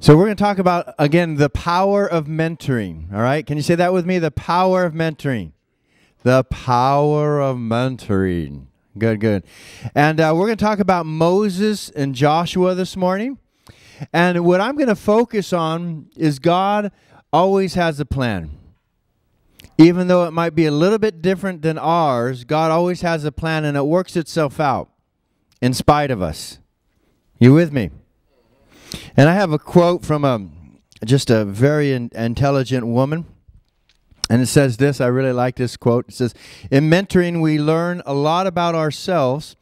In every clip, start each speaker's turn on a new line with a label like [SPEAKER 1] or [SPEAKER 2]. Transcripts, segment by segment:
[SPEAKER 1] So we're going to talk about, again, the power of mentoring. All right? Can you say that with me? The power of mentoring. The power of mentoring. Good, good. And we're going to talk about Moses and Joshua this morning. And what I'm going to focus on is God always has a plan. Even though it might be a little bit different than ours, God always has a plan, and it works itself out in spite of us. You with me? And I have a quote from just a very intelligent woman. And it says this, I really like this quote. It says, "In mentoring, we learn a lot about ourselves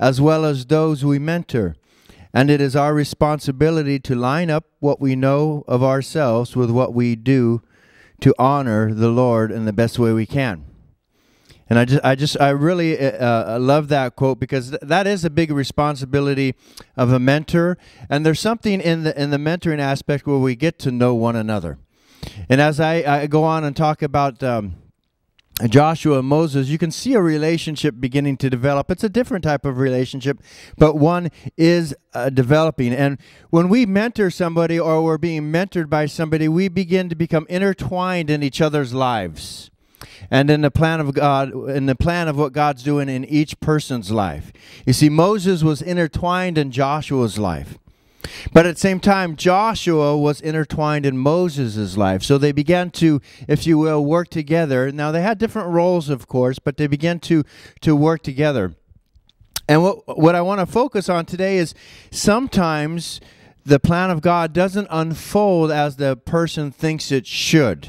[SPEAKER 1] as well as those we mentor. And it is our responsibility to line up what we know of ourselves with what we do to honor the Lord in the best way we can." And I really love that quote, because that is a big responsibility of a mentor. And there's something in the mentoring aspect where we get to know one another. And as I go on and talk about Joshua and Moses, you can see a relationship beginning to develop. It's a different type of relationship, but one is developing. And when we mentor somebody, or we're being mentored by somebody, we begin to become intertwined in each other's lives and in the plan of God, in the plan of what God's doing in each person's life. You see, Moses was intertwined in Joshua's life. But at the same time, Joshua was intertwined in Moses' life. So they began to, if you will, work together. Now, they had different roles, of course, but they began to work together. And what I want to focus on today is sometimes the plan of God doesn't unfold as the person thinks it should.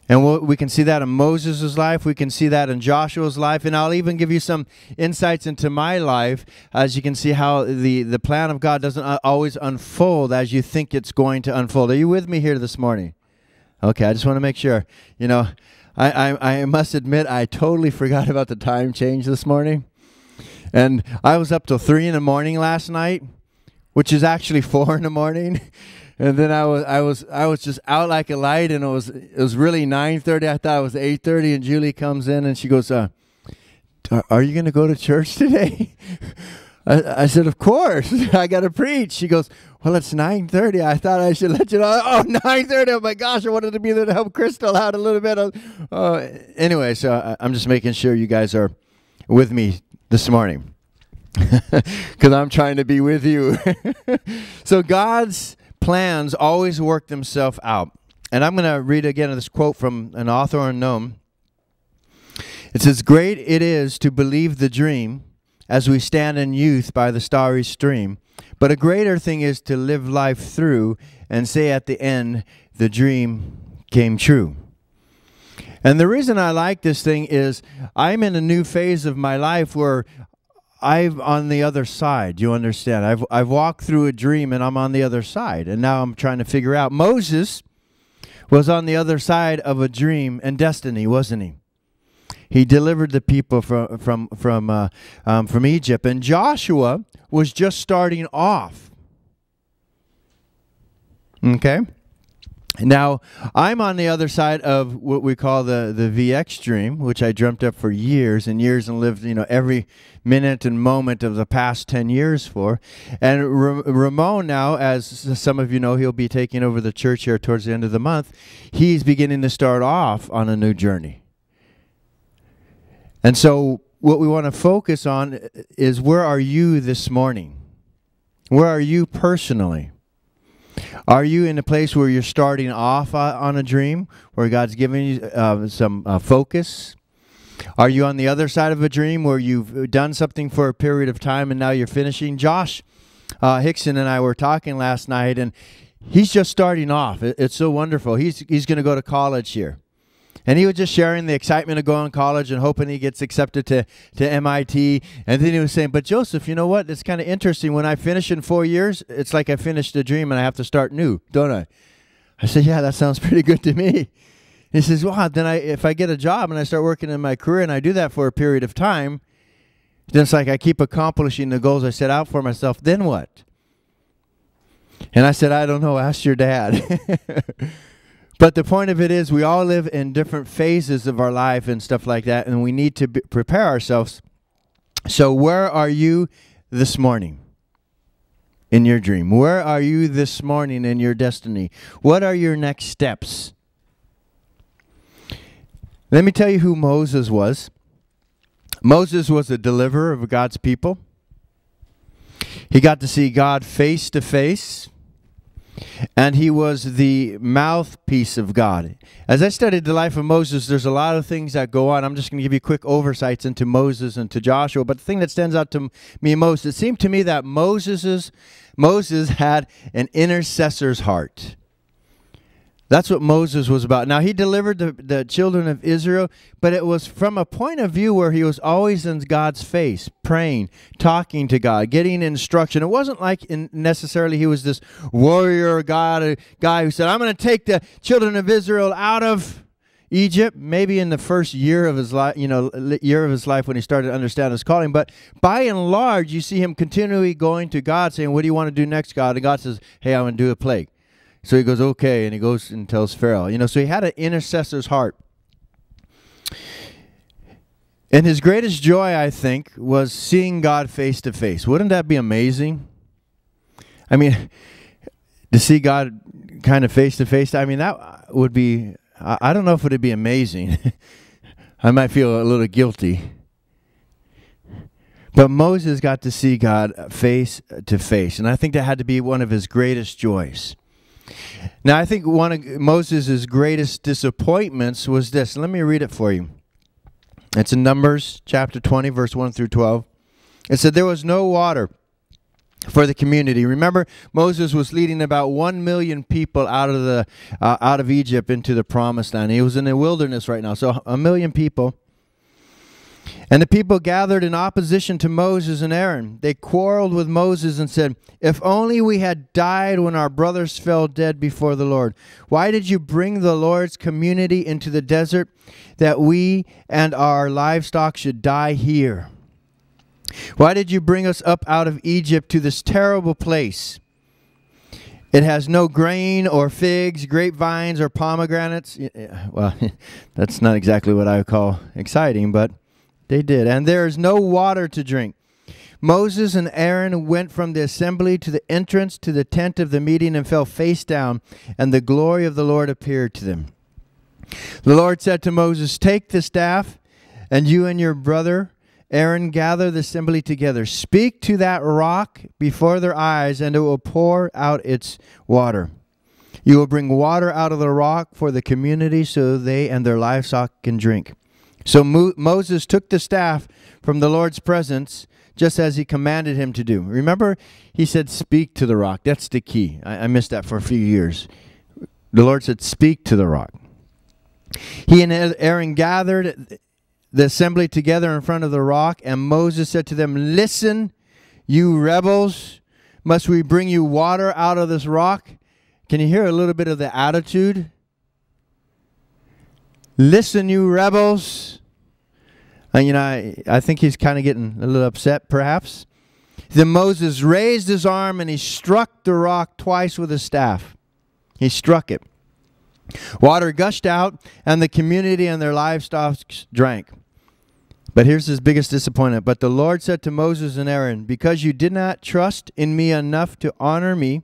[SPEAKER 1] And we can see that in Moses' life. We can see that in Joshua's life. And I'll even give you some insights into my life, as you can see how the plan of God doesn't always unfold as you think it's going to unfold. Are you with me here this morning? Okay, I just want to make sure. You know, I must admit, I totally forgot about the time change this morning. And I was up till 3 in the morning last night, which is actually 4 in the morning. And then I was just out like a light, and it was really 9:30. I thought it was 8:30, and Julie comes in and she goes, "Are you going to go to church today?" I said, "Of course. I got to preach." She goes, "Well, it's 9:30. I thought I should let you know." Oh, 9:30. Oh my gosh, I wanted to be there to help Crystal out a little bit. Anyway, so I'm just making sure you guys are with me this morning, because I'm trying to be with you. So God's plans always work themselves out. And I'm going to read again this quote from an author unknown. It says, "Great it is to believe the dream as we stand in youth by the starry stream. But a greater thing is to live life through and say at the end, the dream came true." And the reason I like this thing is I'm in a new phase of my life where I'm on the other side. You understand? I've walked through a dream, and I'm on the other side. And now I'm trying to figure out. Moses was on the other side of a dream and destiny, wasn't he? He delivered the people from Egypt. And Joshua was just starting off. Okay? Now, I'm on the other side of what we call the X-treme, which I dreamt up for years and years and lived, every minute and moment of the past 10 years for. And Ramon now, as some of you know, he'll be taking over the church here towards the end of the month. He's beginning to start off on a new journey. And so what we want to focus on is, where are you this morning? Where are you personally? Are you in a place where you're starting off on a dream, where God's giving you some focus? Are you on the other side of a dream where you've done something for a period of time and now you're finishing? Josh Hickson and I were talking last night, and he's just starting off. It's so wonderful. He's going to go to college here. And he was just sharing the excitement of going to college and hoping he gets accepted to MIT. And then he was saying, "But Joseph, you know what? It's kind of interesting. When I finish in 4 years, it's like I finished a dream and I have to start new, don't I?" I said, "Yeah, that sounds pretty good to me." He says, "Well, then if I get a job and I start working in my career and I do that for a period of time, then it's like I keep accomplishing the goals I set out for myself. Then what?" And I said, "I don't know. Ask your dad." But the point of it is, we all live in different phases of our life and stuff like that, and we need to prepare ourselves. So where are you this morning? in your dream? Where are you this morning in your destiny? What are your next steps? Let me tell you who Moses was. Moses was a deliverer of God's people. He got to see God face to face. And he was the mouthpiece of God. As I studied the life of Moses, there's a lot of things that go on. I'm just going to give you quick oversights into Moses and to Joshua. But the thing that stands out to me most, it seemed to me that Moses had an intercessor's heart. That's what Moses was about. Now, he delivered the children of Israel, but it was from a point of view where he was always in God's face, praying, talking to God, getting instruction. It wasn't like necessarily he was this warrior guy who said, I'm going to take the children of Israel out of Egypt, maybe in the first year of his life, when he started to understand his calling. But by and large, you see him continually going to God, saying, what do you want to do next, God? And God says, hey, I'm going to do a plague. So he goes, okay, and he goes and tells Pharaoh. So he had an intercessor's heart. And his greatest joy, I think, was seeing God face to face. Wouldn't that be amazing? I mean, to see God kind of face to face, I mean, that would be, I don't know if it would be amazing. I might feel a little guilty. But Moses got to see God face to face, and I think that had to be one of his greatest joys. Now, I think one of Moses' greatest disappointments was this. Let me read it for you. It's in Numbers chapter 20, verse 1 through 12. It said, there was no water for the community. Remember, Moses was leading about 1 million people out of Egypt into the promised land. He was in the wilderness right now, so 1 million people. And the people gathered in opposition to Moses and Aaron. They quarreled with Moses and said, if only we had died when our brothers fell dead before the Lord. Why did you bring the Lord's community into the desert that we and our livestock should die here? Why did you bring us up out of Egypt to this terrible place? It has no grain or figs, grapevines, or pomegranates. Well, that's not exactly what I would call exciting, but they did. And there is no water to drink. Moses and Aaron went from the assembly to the entrance to the tent of the meeting and fell face down, and the glory of the Lord appeared to them. The Lord said to Moses, take the staff, and you and your brother Aaron gather the assembly together. Speak to that rock before their eyes, and it will pour out its water. You will bring water out of the rock for the community so they and their livestock can drink. So Moses took the staff from the Lord's presence, just as he commanded him to do. Remember, he said, speak to the rock. That's the key. I missed that for a few years. The Lord said, speak to the rock. He and Aaron gathered the assembly together in front of the rock, and Moses said to them, listen, you rebels, must we bring you water out of this rock? Can you hear a little bit of the attitude? Listen, you rebels. And I think he's kind of getting a little upset, perhaps. Then Moses raised his arm and he struck the rock twice with his staff. He struck it. Water gushed out, and the community and their livestock drank. But here's his biggest disappointment. But the Lord said to Moses and Aaron, because you did not trust in me enough to honor me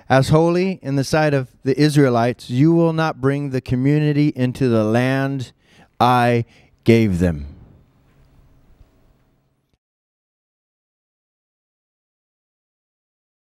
[SPEAKER 1] as holy in the sight of the Israelites, you will not bring the community into the land I gave them.